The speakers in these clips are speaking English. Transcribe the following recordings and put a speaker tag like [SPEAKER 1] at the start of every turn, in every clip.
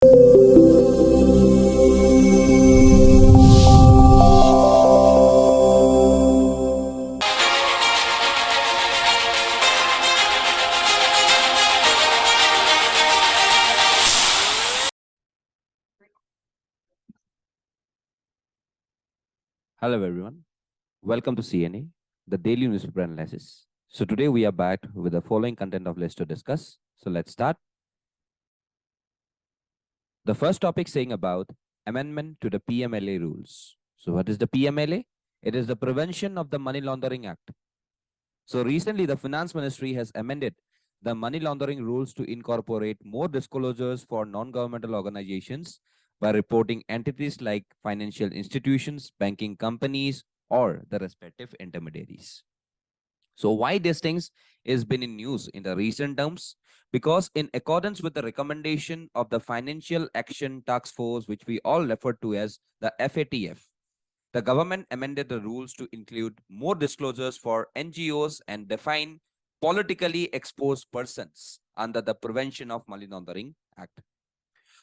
[SPEAKER 1] Hello everyone, welcome to CNA, the daily newspaper analysis. So today we are back with the following content of list to discuss. So let's start. The first topic saying about amendment to the PMLA rules. So what is the PMLA? It is the Prevention of the Money Laundering Act. So recently the Finance Ministry has amended the money laundering rules to incorporate more disclosures for non-governmental organizations by reporting entities like financial institutions, banking companies, or the respective intermediaries. So why these things is been in news in the recent terms? Because in accordance with the recommendation of the Financial Action Task Force, which we all refer to as the FATF, the government amended the rules to include more disclosures for NGOs and define politically exposed persons under the Prevention of Money Laundering Act.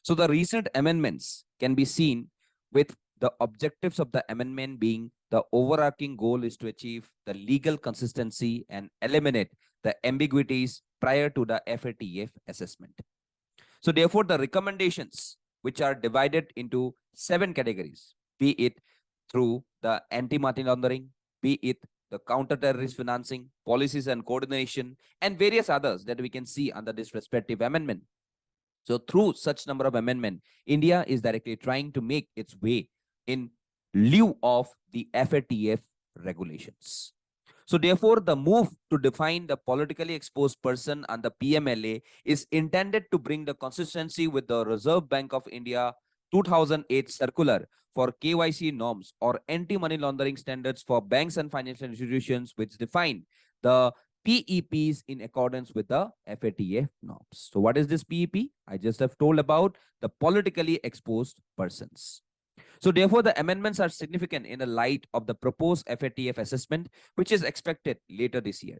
[SPEAKER 1] So the recent amendments can be seen with the objectives of the amendment being the overarching goal is to achieve the legal consistency and eliminate the ambiguities prior to the FATF assessment. So therefore, the recommendations, which are divided into 7 categories, be it through the anti-money laundering, be it the counter-terrorist financing, policies and coordination, and various others that we can see under this respective amendment. So through such number of amendment, India is directly trying to make its way in lieu of the FATF regulations. So therefore, the move to define the politically exposed person under PMLA is intended to bring the consistency with the Reserve Bank of India 2008 circular for KYC norms or anti-money laundering standards for banks and financial institutions, which define the PEPs in accordance with the FATF norms. So what is this PEP? I just have told about the politically exposed persons. So therefore, the amendments are significant in the light of the proposed FATF assessment, which is expected later this year.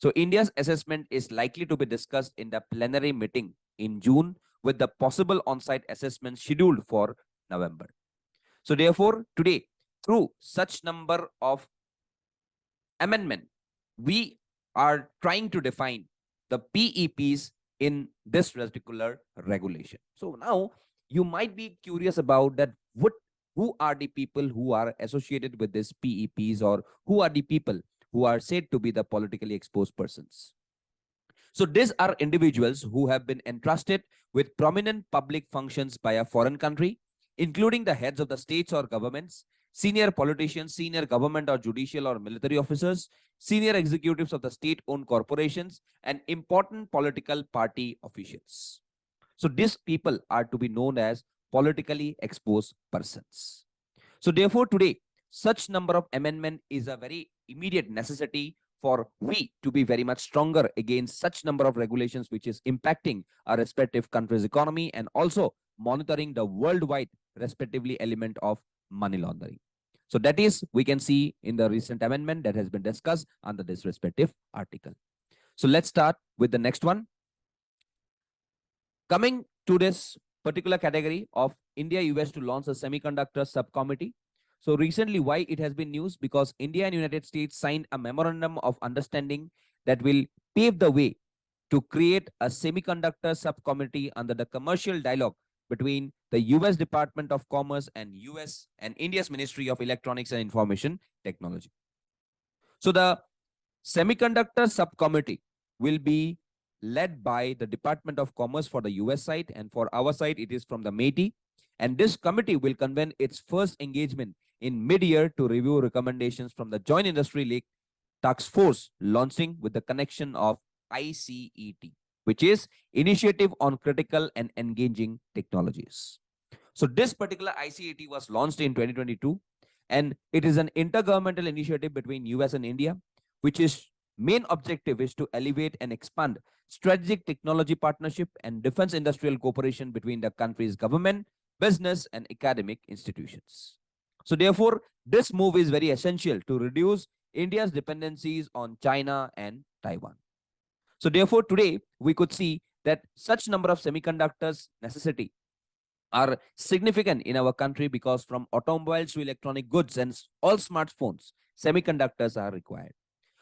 [SPEAKER 1] So India's assessment is likely to be discussed in the plenary meeting in June, with the possible on-site assessment scheduled for November. So therefore, today, through such number of amendment, we are trying to define the PEPs in this particular regulation. So now you might be curious about that who are the people who are associated with this PEPs, or who are the people who are said to be the politically exposed persons. So these are individuals who have been entrusted with prominent public functions by a foreign country, including the heads of the states or governments, senior politicians, senior government or judicial or military officers, senior executives of the state-owned corporations, and important political party officials. So these people are to be known as politically exposed persons. So therefore, today, such number of amendment is a very immediate necessity for we to be very much stronger against such number of regulations which is impacting our respective country's economy and also monitoring the worldwide respectively element of money laundering. So that is, we can see in the recent amendment that has been discussed under this respective article. So let's start with the next one. Coming to this particular category of India-US to launch a semiconductor subcommittee. So recently, why it has been news? Because India and United States signed a memorandum of understanding that will pave the way to create a semiconductor subcommittee under the commercial dialogue between the US Department of Commerce and US and India's Ministry of Electronics and Information Technology. So the semiconductor subcommittee will be led by the Department of Commerce for the US side, and for our side, it is from the MeitY. And this committee will convene its first engagement in mid-year to review recommendations from the Joint Industry League Task Force, launching with the connection of ICET, which is Initiative on Critical and Engaging Technologies. So this particular ICET was launched in 2022, and it is an intergovernmental initiative between US and India, which is main objective is to elevate and expand strategic technology partnership and defense industrial cooperation between the country's government, business, and academic institutions. So therefore, this move is very essential to reduce India's dependencies on China and Taiwan. So therefore, today we could see that such number of semiconductors necessity are significant in our country because from automobiles to electronic goods and all smartphones, semiconductors are required.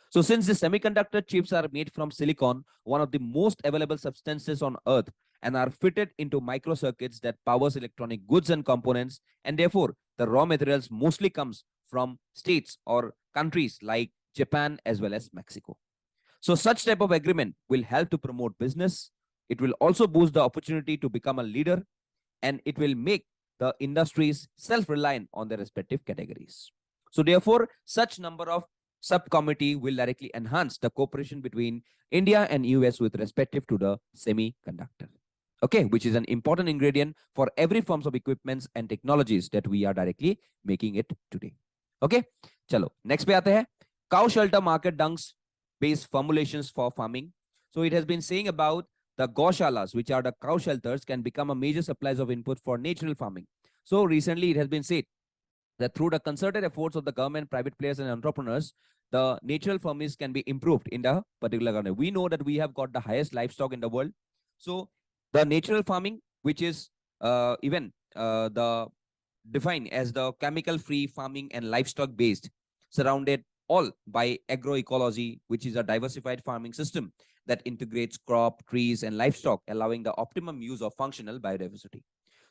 [SPEAKER 1] So since the semiconductor chips are made from silicon, one of the most available substances on earth, and are fitted into microcircuits that powers electronic goods and components, and therefore the raw materials mostly comes from states or countries like Japan as well as Mexico. So such type of agreement will help to promote business. It will also boost the opportunity to become a leader, and it will make the industries self-reliant on their respective categories. So therefore, such number of subcommittee will directly enhance the cooperation between India and US with respective to the semiconductor. Okay, which is an important ingredient for every forms of equipments and technologies that we are directly making it today. Okay, chalo, next पे आते हैं. Cow shelter market dunks based formulations for farming. So it has been saying about the goshalas, which are the cow shelters, can become a major supplies of input for natural farming. So recently it has been said that through the concerted efforts of the government, private players, and entrepreneurs, the natural farming can be improved in the particular country. We know that we have got the highest livestock in the world. So the natural farming, which is even the defined as the chemical-free farming and livestock-based, surrounded all by agroecology, which is a diversified farming system that integrates crop, trees, and livestock, allowing the optimum use of functional biodiversity.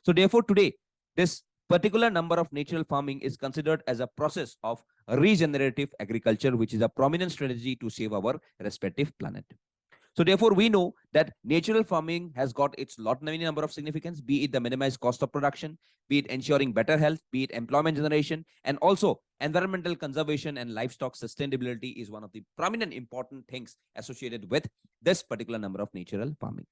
[SPEAKER 1] So therefore, today, this particular number of natural farming is considered as a process of regenerative agriculture, which is a prominent strategy to save our respective planet. So therefore, we know that natural farming has got its lot many number of significance, be it the minimized cost of production, be it ensuring better health, be it employment generation, and also environmental conservation and livestock sustainability is one of the prominent important things associated with this particular number of natural farming.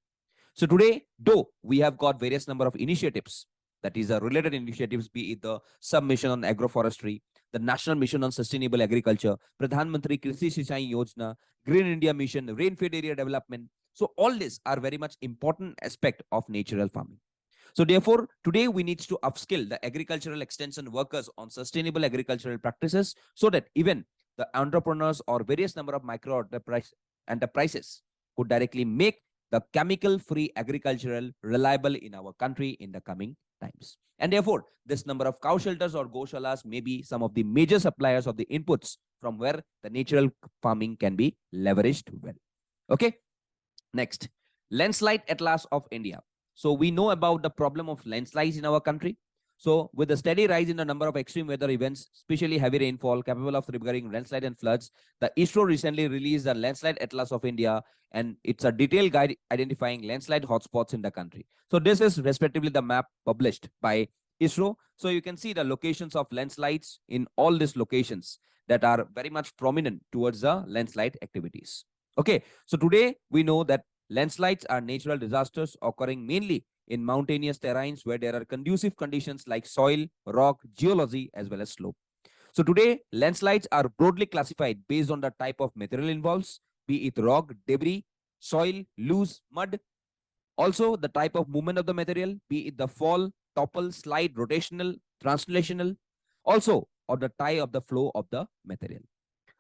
[SPEAKER 1] So today, though we have got various number of initiatives, that is related initiatives, be it the submission on agroforestry, the National Mission on Sustainable Agriculture, Pradhan Mantri Krishi Sinchai Yojana, Green India Mission, Rainfed Area Development. So all these are very much important aspect of natural farming. So therefore, today we need to upskill the agricultural extension workers on sustainable agricultural practices so that even the entrepreneurs or various number of micro enterprises could directly make the chemical-free agricultural reliable in our country in the coming times. And therefore, this number of cow shelters or goshalas may be some of the major suppliers of the inputs from where the natural farming can be leveraged well. Okay. Next, landslide atlas of India. So we know about the problem of landslides in our country. So with the steady rise in the number of extreme weather events, especially heavy rainfall capable of triggering landslide and floods, the ISRO recently released the landslide atlas of India, and it's a detailed guide identifying landslide hotspots in the country. So this is respectively the map published by ISRO. So you can see the locations of landslides in all these locations that are very much prominent towards the landslide activities. Okay, so today we know that landslides are natural disasters occurring mainly in mountainous terrains where there are conducive conditions like soil, rock, geology, as well as slope. So today, landslides are broadly classified based on the type of material involved, be it rock, debris, soil, loose, mud. Also, the type of movement of the material, be it the fall, topple, slide, rotational, translational. Also, or the tie of the flow of the material.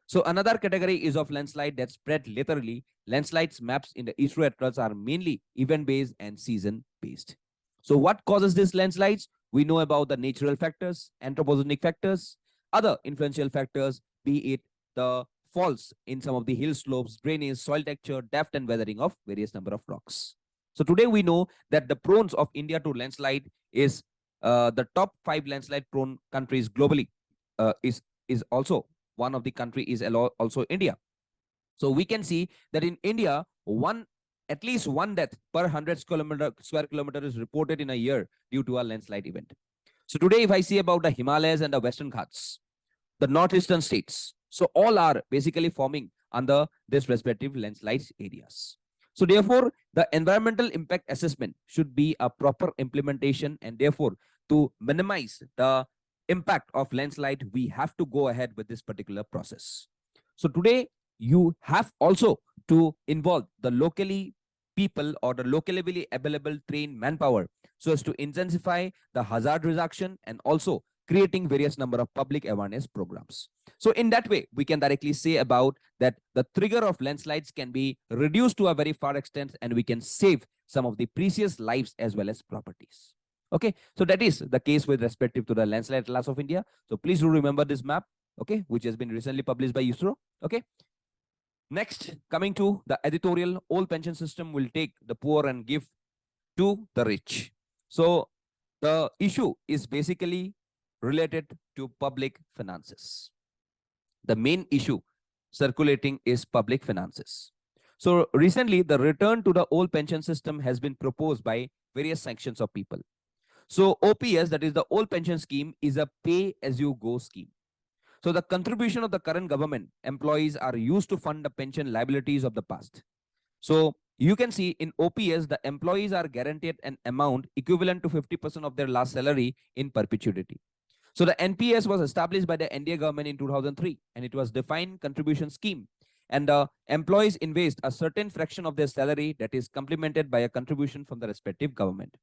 [SPEAKER 1] So another category is of landslide that spread laterally. Landslides maps in the ISRO atlas are mainly event-based and season-based. So what causes these landslides? We know about the natural factors, anthropogenic factors, other influential factors, be it the faults in some of the hill slopes, drainage, soil texture, depth, and weathering of various number of rocks. So today we know that the prones of India to landslide is the top 5 landslide prone countries globally is also one of the country is also India. So we can see that in India, at least one death per 100 square kilometer is reported in a year due to a landslide event. So today, if I see about the Himalayas and the Western Ghats, the northeastern states, so all are basically forming under this respective landslides areas. So therefore, the environmental impact assessment should be a proper implementation, and therefore to minimize the impact of landslide, we have to go ahead with this particular process. So today, you have also to involve the locally people or the locally available trained manpower so as to intensify the hazard reduction and also creating various number of public awareness programs. So in that way, we can directly say about that the trigger of landslides can be reduced to a very far extent, and we can save some of the precious lives as well as properties. Okay, so that is the case with respective to the landslide atlas of India. So please do remember this map, okay, which has been recently published by USRO. Okay. Next, coming to the editorial, old pension system will take the poor and give to the rich. So the issue is basically related to public finances. The main issue circulating is public finances. So recently, the return to the old pension system has been proposed by various sections of people. So OPS, that is the old pension scheme, is a pay-as-you-go scheme. So the contribution of the current government employees are used to fund the pension liabilities of the past. So you can see in OPS, the employees are guaranteed an amount equivalent to 50% of their last salary in perpetuity. So the NPS was established by the NDA government in 2003, and it was defined contribution scheme. And the employees invest a certain fraction of their salary that is complemented by a contribution from the respective government.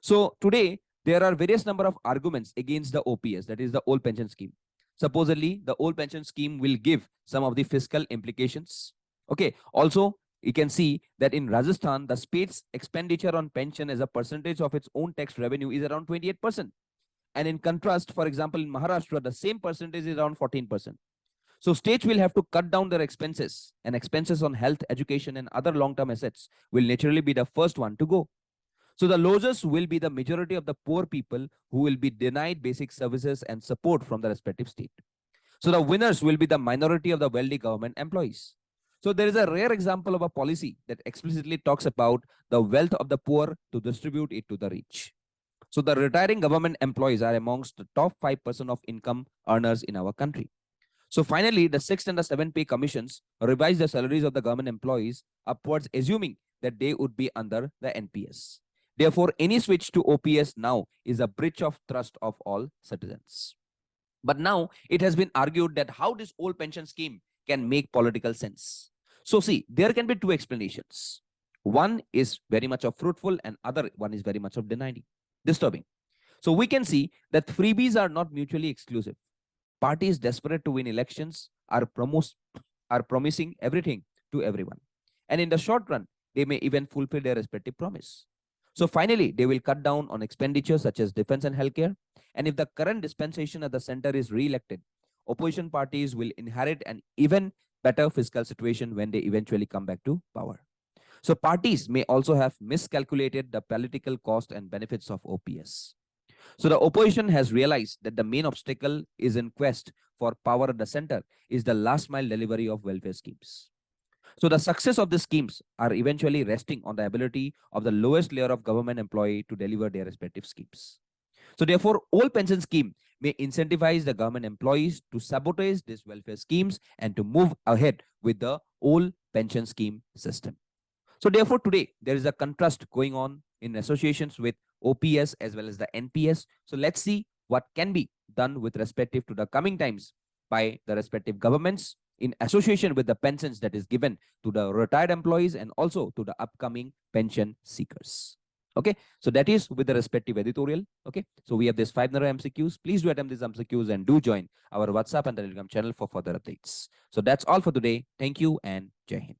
[SPEAKER 1] So today, there are various number of arguments against the OPS, that is the old pension scheme. Supposedly, the old pension scheme will give some of the fiscal implications. Okay. Also, you can see that in Rajasthan, the state's expenditure on pension as a percentage of its own tax revenue is around 28%. And in contrast, for example, in Maharashtra, the same percentage is around 14%. So states will have to cut down their expenses, and expenses on health, education, and other long-term assets will naturally be the first one to go. So the losers will be the majority of the poor people who will be denied basic services and support from the respective state. So the winners will be the minority of the wealthy government employees. So there is a rare example of a policy that explicitly talks about the wealth of the poor to distribute it to the rich. So the retiring government employees are amongst the top 5% of income earners in our country. So finally, the 6th and the 7th pay commissions revised the salaries of the government employees upwards, assuming that they would be under the NPS. Therefore, any switch to OPS now is a breach of trust of all citizens. But now it has been argued that how this old pension scheme can make political sense. So see, there can be two explanations. One is very much of fruitful and other one is very much of disturbing. So we can see that freebies are not mutually exclusive. Parties desperate to win elections are promising everything to everyone. And in the short run, they may even fulfill their respective promise. So finally, they will cut down on expenditures such as defense and healthcare. And if the current dispensation at the center is re-elected, opposition parties will inherit an even better fiscal situation when they eventually come back to power. So parties may also have miscalculated the political cost and benefits of OPS. So the opposition has realized that the main obstacle is in quest for power at the center is the last mile delivery of welfare schemes. So the success of these schemes are eventually resting on the ability of the lowest layer of government employee to deliver their respective schemes. So therefore, old pension scheme may incentivize the government employees to sabotage these welfare schemes and to move ahead with the old pension scheme system. So therefore, today, there is a contrast going on in associations with OPS as well as the NPS. So let's see what can be done with respective to the coming times by the respective governments in association with the pensions that is given to the retired employees and also to the upcoming pension seekers. Okay, so that is with the respective editorial. Okay, so we have this 5 narrow MCQs. Please do attempt these MCQs and do join our WhatsApp and Telegram channel for further updates. So that's all for today. Thank you and Jai Hind.